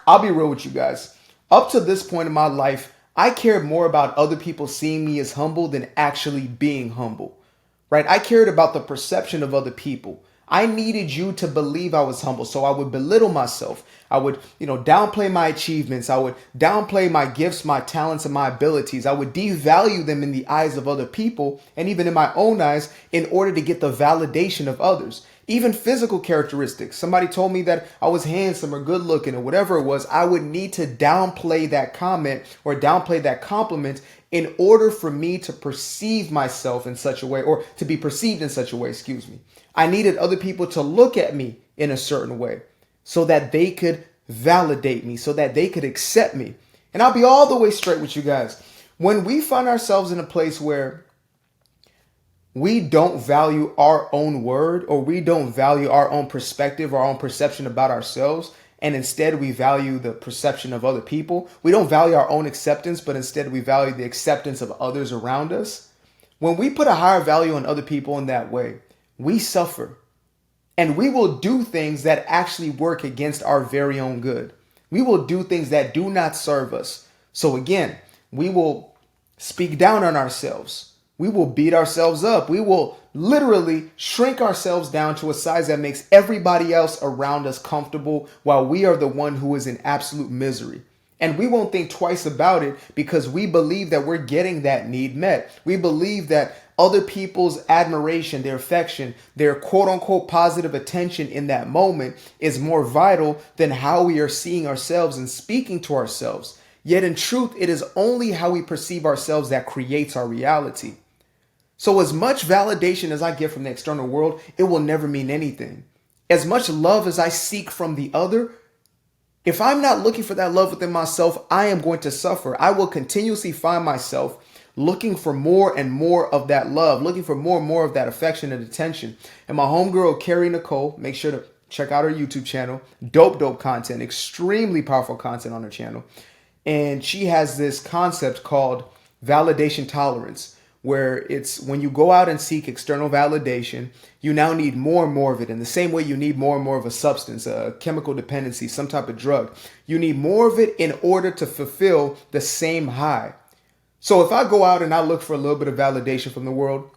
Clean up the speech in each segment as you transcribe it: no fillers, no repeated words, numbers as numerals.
I'll be real with you guys. Up to this point in my life, I cared more about other people seeing me as humble than actually being humble, right? I cared about the perception of other people. I needed you to believe I was humble, so I would belittle myself. I would, downplay my achievements. I would downplay my gifts, my talents, and my abilities. I would devalue them in the eyes of other people and even in my own eyes in order to get the validation of others. Even physical characteristics. Somebody told me that I was handsome or good looking or whatever it was. I would need to downplay that comment or downplay that compliment in order for me to perceive myself in such a way, or to be perceived in such a way, excuse me. I needed other people to look at me in a certain way so that they could validate me, so that they could accept me. And I'll be all the way straight with you guys. When we find ourselves in a place where we don't value our own word, or we don't value our own perspective, our own perception about ourselves, and instead we value the perception of other people. We don't value our own acceptance, but instead we value the acceptance of others around us. When we put a higher value on other people in that way, we suffer. And we will do things that actually work against our very own good. We will do things that do not serve us. So again, we will speak down on ourselves. We will beat ourselves up. We will literally shrink ourselves down to a size that makes everybody else around us comfortable while we are the one who is in absolute misery. And we won't think twice about it because we believe that we're getting that need met. We believe that other people's admiration, their affection, their quote unquote positive attention in that moment is more vital than how we are seeing ourselves and speaking to ourselves. Yet in truth, it is only how we perceive ourselves that creates our reality. So as much validation as I get from the external world, it will never mean anything. As much love as I seek from the other, if I'm not looking for that love within myself, I am going to suffer. I will continuously find myself looking for more and more of that love, looking for more and more of that affection and attention. And my homegirl, Carrie Nicole, make sure to check out her YouTube channel. Dope content, extremely powerful content on her channel. And she has this concept called validation tolerance, where it's when you go out and seek external validation, you now need more and more of it. In the same way you need more and more of a substance, a chemical dependency, some type of drug. You need more of it in order to fulfill the same high. So if I go out and I look for a little bit of validation from the world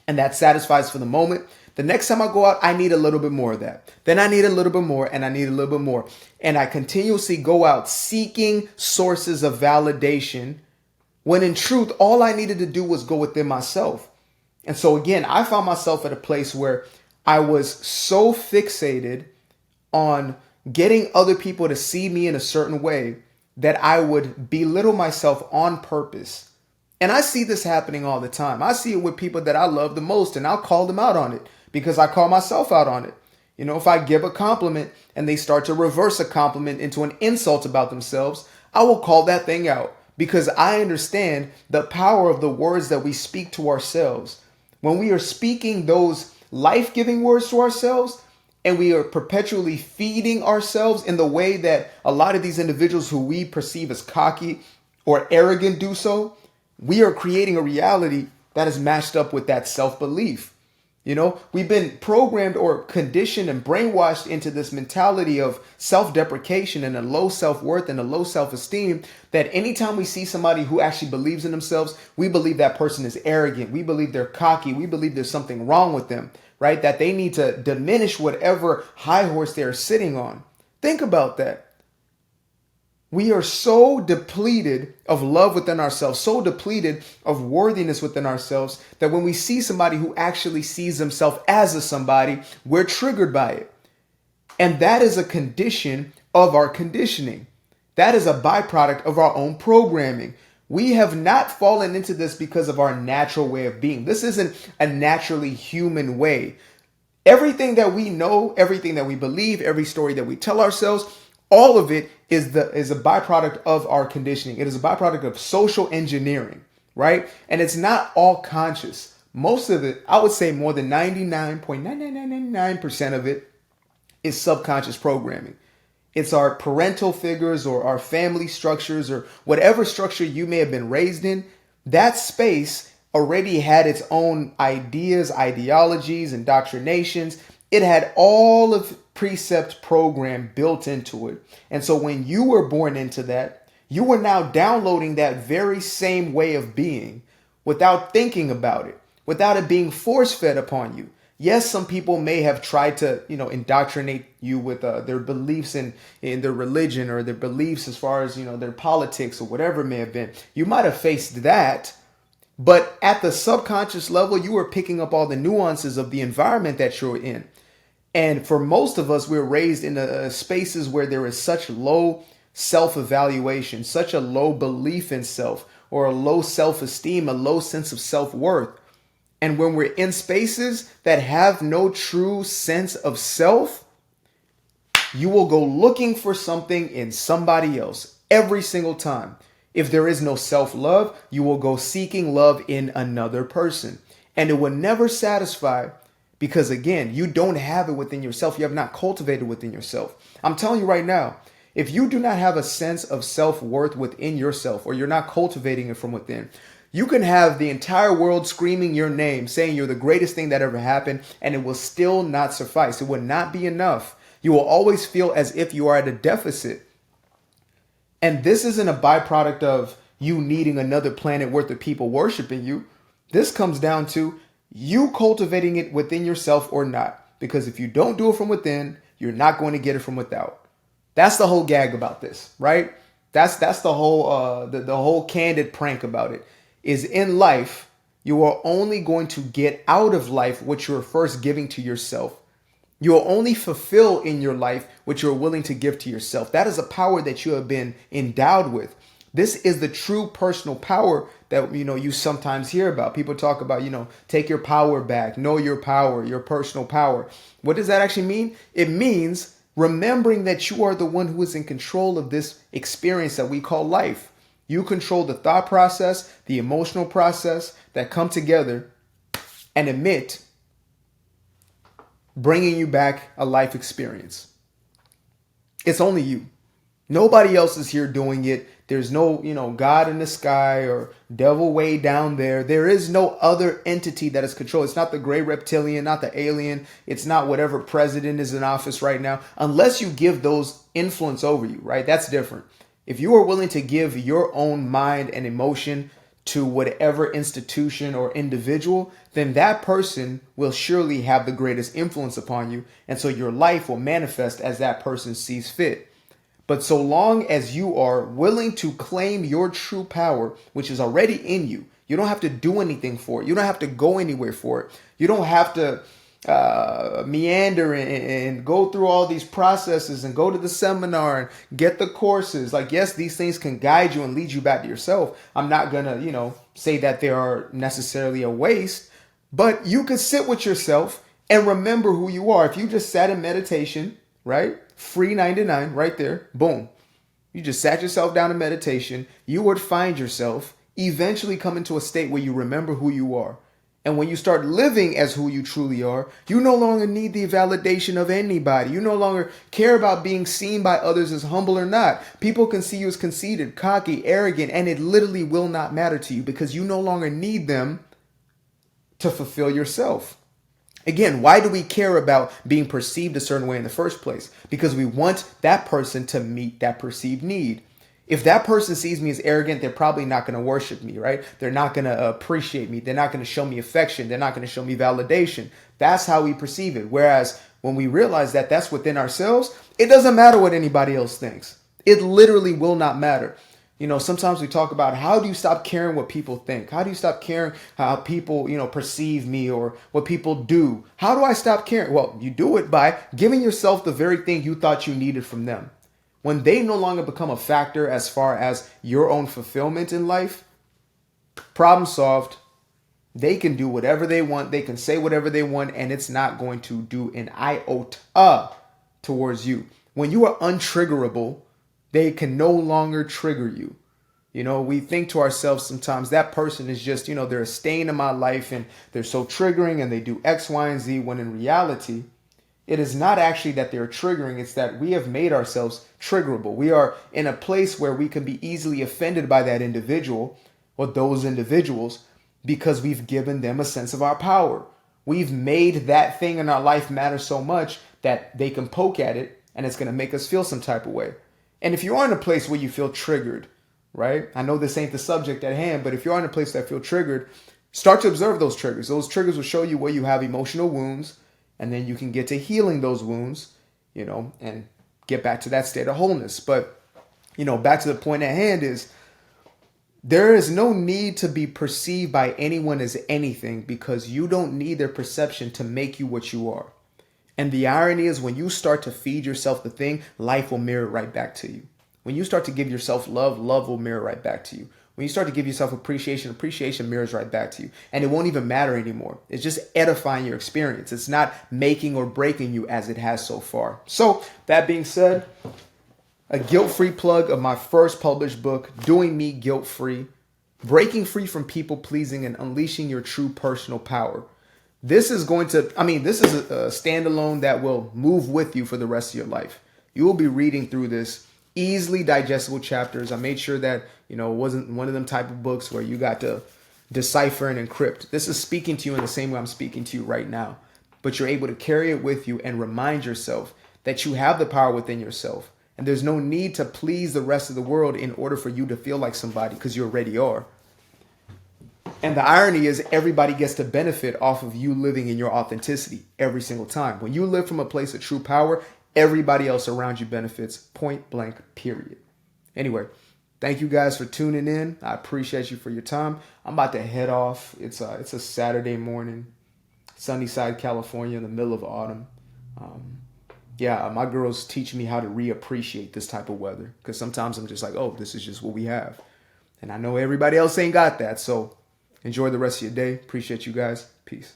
and that satisfies for the moment, the next time I go out, I need a little bit more of that. Then I need a little bit more and I need a little bit more. And I continuously go out seeking sources of validation when in truth, all I needed to do was go within myself. And so again, I found myself at a place where I was so fixated on getting other people to see me in a certain way that I would belittle myself on purpose. And I see this happening all the time. I see it with people that I love the most, and I'll call them out on it because I call myself out on it. If I give a compliment and they start to reverse a compliment into an insult about themselves, I will call that thing out. Because I understand the power of the words that we speak to ourselves. When we are speaking those life-giving words to ourselves and we are perpetually feeding ourselves in the way that a lot of these individuals who we perceive as cocky or arrogant do so, we are creating a reality that is matched up with that self-belief. We've been programmed or conditioned and brainwashed into this mentality of self-deprecation and a low self-worth and a low self-esteem that anytime we see somebody who actually believes in themselves, we believe that person is arrogant. We believe they're cocky. We believe there's something wrong with them, right? That they need to diminish whatever high horse they're sitting on. Think about that. We are so depleted of love within ourselves, so depleted of worthiness within ourselves that when we see somebody who actually sees themselves as a somebody, we're triggered by it. And that is a condition of our conditioning. That is a byproduct of our own programming. We have not fallen into this because of our natural way of being. This isn't a naturally human way. Everything that we know, everything that we believe, every story that we tell ourselves, all of it is a byproduct of our conditioning. It is a byproduct of social engineering, right? And it's not all conscious. Most of it, I would say more than 99.99999% of it is subconscious programming. It's our parental figures or our family structures or whatever structure you may have been raised in. That space already had its own ideas, ideologies, indoctrinations. It had all of Precept program built into it. And so when you were born into that, you were now downloading that very same way of being without thinking about it, without it being force fed upon you. Yes, some people may have tried to, indoctrinate you with their beliefs in their religion or their beliefs as far as, their politics or whatever it may have been. You might have faced that, but at the subconscious level, you were picking up all the nuances of the environment that you're in. And for most of us, we're raised in spaces where there is such low self-evaluation, such a low belief in self, or a low self-esteem, a low sense of self-worth. And when we're in spaces that have no true sense of self, you will go looking for something in somebody else every single time. If there is no self-love, you will go seeking love in another person. And it will never satisfy because, again, you don't have it within yourself. You have not cultivated within yourself. I'm telling you right now, if you do not have a sense of self-worth within yourself, or you're not cultivating it from within, you can have the entire world screaming your name, saying you're the greatest thing that ever happened, and it will still not suffice. It will not be enough. You will always feel as if you are at a deficit. And this isn't a byproduct of you needing another planet worth of people worshiping you. This comes down to you cultivating it within yourself or not. Because if you don't do it from within, you're not going to get it from without. That's the whole gag about this, right? That's the whole the whole candid prank about it. Is in life, you are only going to get out of life what you're first giving to yourself. You will only fulfill in your life what you're willing to give to yourself. That is a power that you have been endowed with. This is the true personal power that, you sometimes hear about. People talk about, take your power back, know your power, your personal power. What does that actually mean? It means remembering that you are the one who is in control of this experience that we call life. You control the thought process, the emotional process that come together and emit, bringing you back a life experience. It's only you. Nobody else is here doing it. There's no, God in the sky or devil way down there. There is no other entity that is controlled. It's not the gray reptilian, not the alien. It's not whatever president is in office right now, unless you give those influence over you, right? That's different. If you are willing to give your own mind and emotion to whatever institution or individual, then that person will surely have the greatest influence upon you. And so your life will manifest as that person sees fit. But so long as you are willing to claim your true power, which is already in you, you don't have to do anything for it. You don't have to go anywhere for it. You don't have to meander and go through all these processes and go to the seminar and get the courses. Like, yes, these things can guide you and lead you back to yourself. I'm not going to, say that they are necessarily a waste, but you can sit with yourself and remember who you are. If you just sat in meditation, right? Free 99 right there. Boom. You just sat yourself down in meditation. You would find yourself eventually come into a state where you remember who you are. And when you start living as who you truly are, you no longer need the validation of anybody. You no longer care about being seen by others as humble or not. People can see you as conceited, cocky, arrogant, and it literally will not matter to you because you no longer need them to fulfill yourself. Again, why do we care about being perceived a certain way in the first place? Because we want that person to meet that perceived need. If that person sees me as arrogant, they're probably not going to worship me, right? They're not going to appreciate me. They're not going to show me affection. They're not going to show me validation. That's how we perceive it. Whereas when we realize that that's within ourselves, it doesn't matter what anybody else thinks. It literally will not matter. Sometimes we talk about how do you stop caring what people think? How do you stop caring how people, perceive me or what people do? How do I stop caring? Well, you do it by giving yourself the very thing you thought you needed from them. When they no longer become a factor as far as your own fulfillment in life, problem solved. They can do whatever they want. They can say whatever they want, and it's not going to do an iota towards you. When you are untriggerable, they can no longer trigger you. We think to ourselves sometimes that person is just, they're a stain in my life and they're so triggering and they do X, Y, and Z, when in reality, it is not actually that they're triggering. It's that we have made ourselves triggerable. We are in a place where we can be easily offended by that individual or those individuals because we've given them a sense of our power. We've made that thing in our life matter so much that they can poke at it and it's going to make us feel some type of way. And if you are in a place where you feel triggered, right? I know this ain't the subject at hand, but if you're in a place that feel triggered, start to observe those triggers. Those triggers will show you where you have emotional wounds, and then you can get to healing those wounds, and get back to that state of wholeness. But, back to the point at hand is there is no need to be perceived by anyone as anything because you don't need their perception to make you what you are. And the irony is when you start to feed yourself the thing, life will mirror right back to you. When you start to give yourself love, love will mirror right back to you. When you start to give yourself appreciation, appreciation mirrors right back to you. And it won't even matter anymore. It's just edifying your experience. It's not making or breaking you as it has so far. So that being said, a guilt-free plug of my first published book, Doing Me Guilt-Free, Breaking Free from People Pleasing and Unleashing Your True Personal Power. This is this is a standalone that will move with you for the rest of your life. You will be reading through this easily digestible chapters. I made sure that, it wasn't one of them type of books where you got to decipher and encrypt. This is speaking to you in the same way I'm speaking to you right now. But you're able to carry it with you and remind yourself that you have the power within yourself. And there's no need to please the rest of the world in order for you to feel like somebody because you already are. And the irony is everybody gets to benefit off of you living in your authenticity every single time. When you live from a place of true power, everybody else around you benefits, point blank, period. Anyway, thank you guys for tuning in. I appreciate you for your time. I'm about to head off. It's a Saturday morning, Sunnyside, California, in the middle of autumn. My girl's teaching me how to reappreciate this type of weather because sometimes I'm just like, oh, this is just what we have. And I know everybody else ain't got that, so enjoy the rest of your day. Appreciate you guys. Peace.